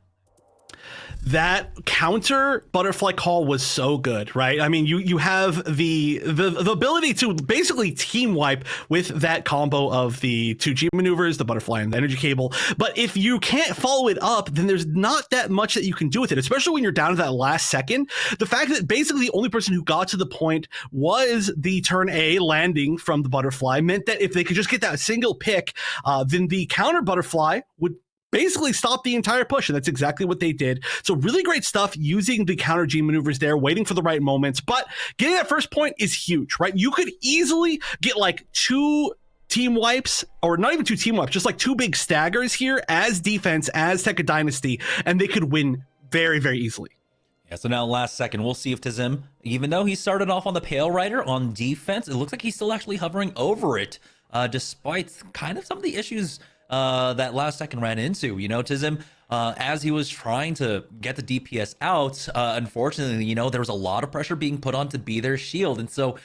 That counter butterfly call was so good, right? I mean, you have the ability to basically team wipe with that combo of the 2G maneuvers, the butterfly and the energy cable. But if you can't follow it up, then there's not that much that you can do with it, especially when you're down to that last second. The fact that basically the only person who got to the point was the turn A landing from the butterfly meant that if they could just get that single pick, then the counter butterfly would basically stop the entire push, and that's exactly what they did. So really great stuff using the counter G maneuvers there, waiting for the right moments, but getting that first point is huge, right? You could easily get like 2 team wipes, or not even 2 team wipes, just like 2 big staggers here as defense, as Tekka Dynasty, and they could win very, very easily. Yeah, so now Last Second, we'll see if Tizim, even though he started off on the Pale Rider on defense, it looks like he's still actually hovering over it, despite kind of some of the issues that Last Second ran into. You know, Tizim, as he was trying to get the DPS out, unfortunately, you know, there was a lot of pressure being put on to be their shield, and so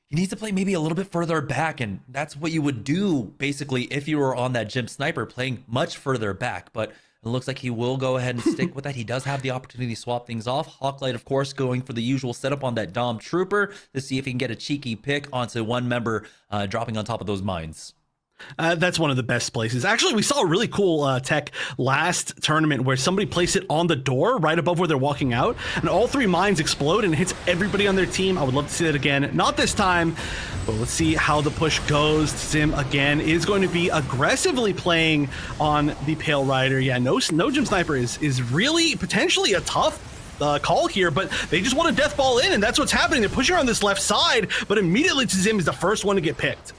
he needs to play maybe a little bit further back, and that's what you would do basically if you were on that Gym Sniper, playing much further back. But it looks like he will go ahead and stick with that. He does have the opportunity to swap things off. Hawklight, of course, going for the usual setup on that Dom Trooper to see if he can get a cheeky pick onto one member dropping on top of those mines. That's one of the best places. Actually, we saw a really cool tech last tournament where somebody placed it on the door right above where they're walking out, and all 3 mines explode and it hits everybody on their team. I would love to see that again. Not this time, but let's see how the push goes. Zim again is going to be aggressively playing on the Pale Rider. Yeah, no Gym Sniper is really potentially a tough call here, but they just want to death ball in, and that's what's happening. They're pushing on this left side, but immediately Zim is the first one to get picked.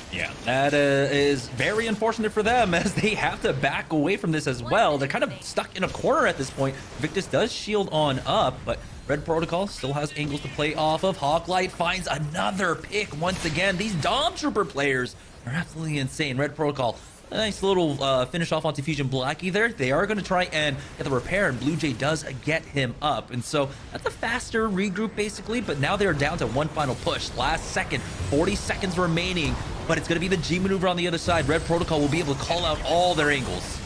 Yeah, that is very unfortunate for them, as they have to back away from this as well. They're kind of stuck in a corner at this point. Victus does shield on up, but Red Protocol still has angles to play off of. Hawklight finds another pick once again. These Dom Trooper players are absolutely insane. Red Protocol, a nice little finish off onto Fusion Blackie there. They are going to try and get the repair, and Blue Jay does get him up. And so that's a faster regroup basically, but now they're down to one final push. Last second, 40 seconds remaining, but it's going to be the G maneuver on the other side. Red Protocol will be able to call out all their angles.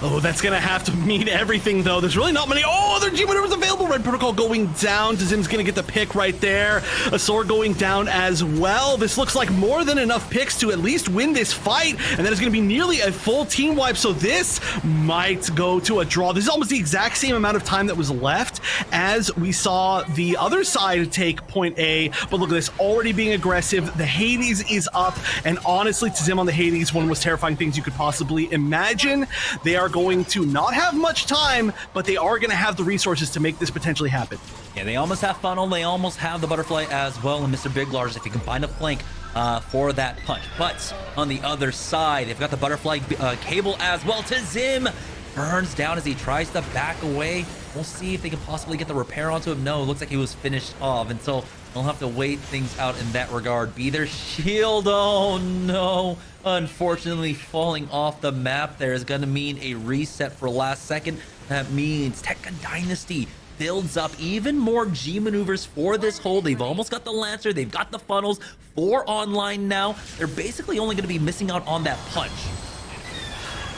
Oh, that's going to have to mean everything, though. There's really not many. Oh, other G maneuvers available. Red Protocol going down. Zim's going to get the pick right there. A sword going down as well. This looks like more than enough picks to at least win this fight, and that is going to be nearly a full team wipe, so this might go to a draw. This is almost the exact same amount of time that was left as we saw the other side take point A, but look at this, already being aggressive. The Hades is up, and honestly, Zim on the Hades, one of the most terrifying things you could possibly imagine. They are going to not have much time, but they are going to have the resources to make this potentially happen. Yeah, they almost have funnel, they almost have the butterfly as well, and Mr. Big Large, if he can find a flank for that punch. But on the other side, they've got the butterfly cable as well. Zim burns down as he tries to back away. We'll see if they can possibly get the repair onto him. No, it looks like he was finished off, and so they'll have to wait things out in that regard. Be their shield. Oh no, unfortunately falling off the map there is going to mean a reset for Last Second. That means Tekka Dynasty builds up even more G maneuvers for this hold. They've almost got the Lancer, they've got the funnels, 4 online now. They're basically only going to be missing out on that punch.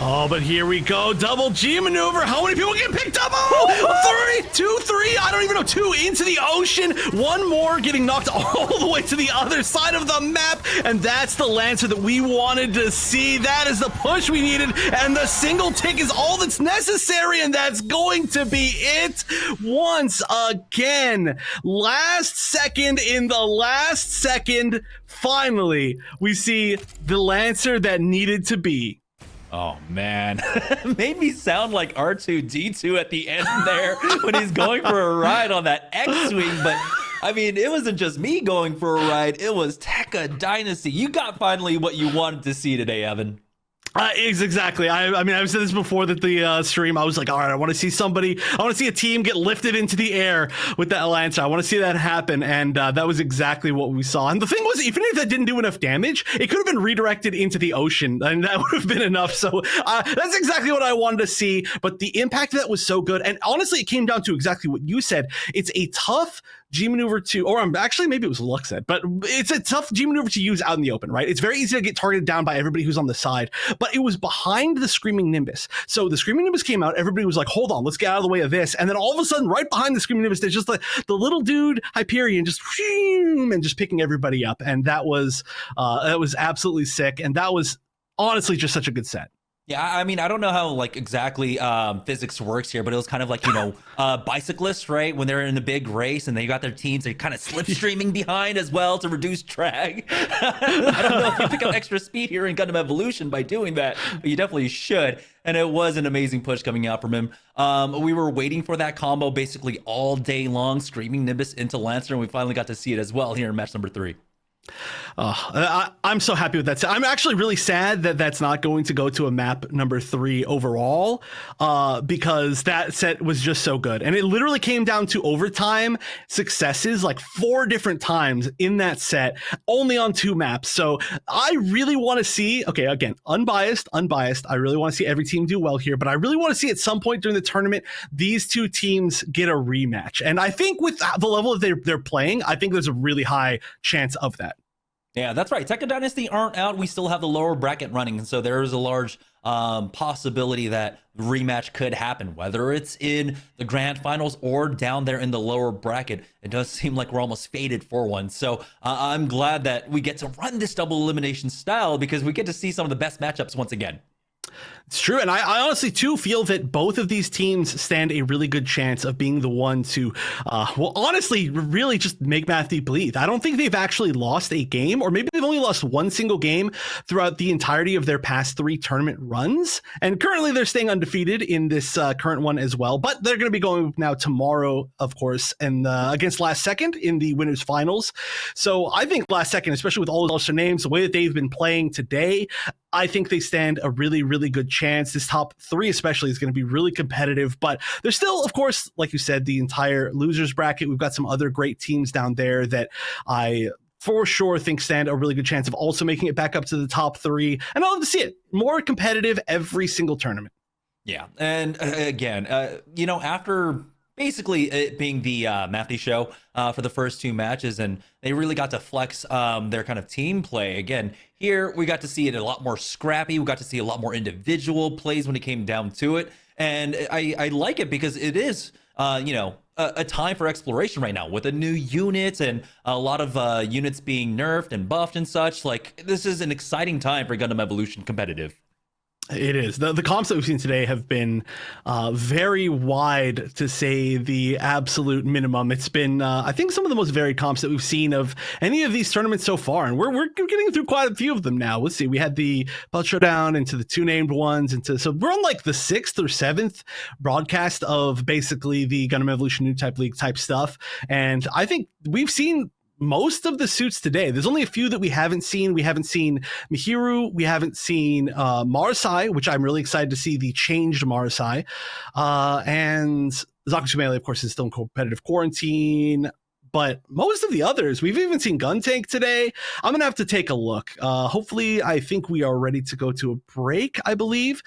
Oh, but here we go. Double G maneuver. How many people get picked up? Oh, 3, 2, 3. I don't even know. 2 into the ocean. One more getting knocked all the way to the other side of the map. And that's the Lancer that we wanted to see. That is the push we needed. And the single tick is all that's necessary. And that's going to be it once again. Last second, in the last second, finally, we see the Lancer that needed to be. Oh man, made me sound like R2-D2 at the end there when he's going for a ride on that X-Wing. But I mean, it wasn't just me going for a ride, it was Tekka Dynasty. You got finally what you wanted to see today, Evan. Exactly. I mean, I've said this before that the stream. I was like, all right, I want to see somebody. I want to see a team get lifted into the air with that Lancer. I want to see that happen, and that was exactly what we saw. And the thing was, even if that didn't do enough damage, it could have been redirected into the ocean, and that would have been enough. So that's exactly what I wanted to see. But the impact of that was so good, and honestly, it came down to exactly what you said. It's a tough G maneuver to, or actually maybe it was Lux said, but it's a tough G maneuver to use out in the open, right? It's very easy to get targeted down by everybody who's on the side, but it was behind the Screaming Nimbus. So the Screaming Nimbus came out, everybody was like, hold on, let's get out of the way of this. And then all of a sudden, right behind the Screaming Nimbus, there's just the little dude, Hyperion, just and just picking everybody up. And that was absolutely sick. And that was honestly just such a good set. Yeah, I mean, I don't know how like exactly physics works here, but it was kind of like, bicyclists, right? When they're in a big race and they got their teams, they're kind of slipstreaming behind as well to reduce drag. I don't know if you pick up extra speed here in Gundam Evolution by doing that, but you definitely should. And it was an amazing push coming out from him. We were waiting for that combo basically all day long, Screaming Nimbus into Lancer, and we finally got to see it as well here in match number 3. I'm so happy with that set. I'm actually really sad that that's not going to go to a map number 3 overall, because that set was just so good. And it literally came down to overtime successes like 4 different times in that set, only on 2 maps. So I really want to see, okay, again, unbiased. I really want to see every team do well here, but I really want to see at some point during the tournament, these 2 teams get a rematch. And I think with the level that they're playing, I think there's a really high chance of that. Yeah, that's right. Tekka Dynasty aren't out. We still have the lower bracket running. And so there is a large possibility that the rematch could happen, whether it's in the grand finals or down there in the lower bracket. It does seem like we're almost fated for one. So I'm glad that we get to run this double elimination style because we get to see some of the best matchups once again. It's true. And I honestly, too, feel that both of these teams stand a really good chance of being the one to, honestly, really just make Matthew bleed. I don't think they've actually lost a game, or maybe they've only lost one single game throughout the entirety of their past 3 tournament runs. And currently they're staying undefeated in this current one as well. But they're going to be going now tomorrow, of course, and against Last Second in the winners finals. So I think Last Second, especially with all those names, the way that they've been playing today, I think they stand a really, really good chance. This top 3 especially is going to be really competitive, but there's still, of course, like you said, the entire losers bracket. We've got some other great teams down there that I for sure think stand a really good chance of also making it back up to the top 3. And I'll love to see it more competitive every single tournament. Yeah. And again, after basically it being the Matthew show for the first 2 matches, and they really got to flex their kind of team play. Again, here we got to see it a lot more scrappy. We got to see a lot more individual plays when it came down to it. And I like it because it is, a time for exploration right now with a new unit and a lot of units being nerfed and buffed and such. Like, this is an exciting time for Gundam Evolution competitive. It is. The comps that we've seen today have been very wide, to say the absolute minimum. It's been, I think, some of the most varied comps that we've seen of any of these tournaments so far. And we're getting through quite a few of them now. Let's see. We had the Pilot Showdown into the 2 named ones. So we're on like the 6th or 7th broadcast of basically the Gundam Evolution New Type League type stuff. And I think we've seen most of the suits today. There's only a few that we haven't seen. We haven't seen Mihiru. We haven't seen Marasai, which I'm really excited to see the changed Marasai. And Zakusumele, of course, is still in competitive quarantine. But most of the others, we've even seen Gun Tank today. I'm going to have to take a look. Hopefully, I think we are ready to go to a break, I believe.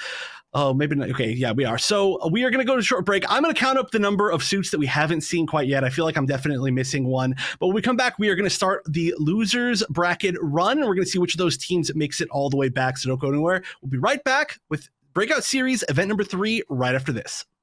Oh, maybe not. Okay, yeah, we are. So we are going to go to a short break. I'm going to count up the number of suits that we haven't seen quite yet. I feel like I'm definitely missing one. But when we come back, we are going to start the losers bracket run. And we're going to see which of those teams makes it all the way back. So don't go anywhere. We'll be right back with Breakout Series Event number 3 right after this.